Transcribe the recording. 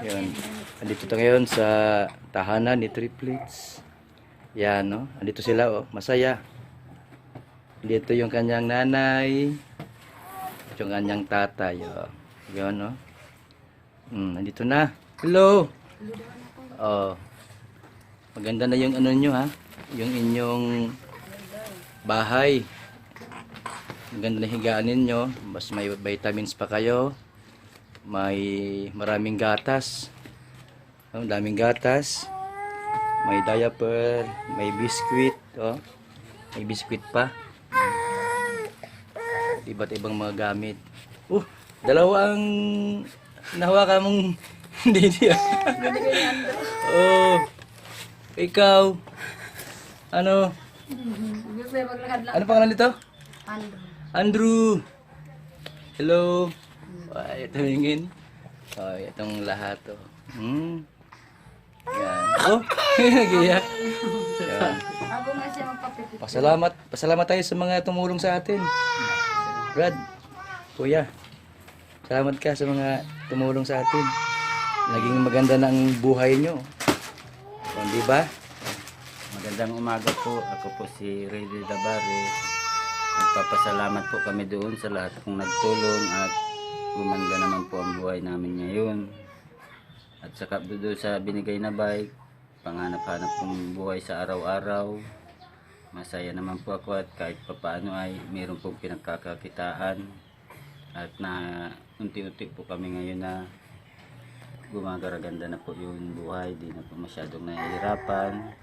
Yan. Andito tayo ngayon sa tahanan ni Triplets. Yan, no? Andito sila, oh. Masaya. Dito yung kanyang nanay. Yung kanyang tatay, oh. Yan, no? Andito na. Hello! Oh. Maganda na yung ano nyo, ha? Yung inyong bahay. Maganda na higaan ninyo. Mas may vitamins pa kayo. May maraming gatas. Oh, daming gatas. May diaper, may biscuit, oh. May biscuit pa. Iba't ibang mga gamit. Dalawang nahawakan mong hindi. Oh. Ikaw. Ano? Ano pangalan nito? Andrew. Hello. Ay, tumingin. Ay, itong lahat, oh. Yan. Oh, nagiyak. Yan. Pasalamat tayo sa mga tumulong sa atin. Brad, kuya, salamat ka sa mga tumulong sa atin. Naging maganda na ang buhay nyo. O, di ba? Magandang umaga po. Ako po si Rayleigh Dabare. Nagpapasalamat po kami doon sa lahat kong nagtulong at gumanda naman po ang buhay namin ngayon. At saka doon sa binigay na bike, panghanap-hanap kong buhay sa araw-araw. Masaya naman po ako at kahit papaano ay mayroon pong pinagkakakitaan. At na unti-unti po kami ngayon na gumagaraganda na po yung buhay. Di na po masyadong nahihirapan.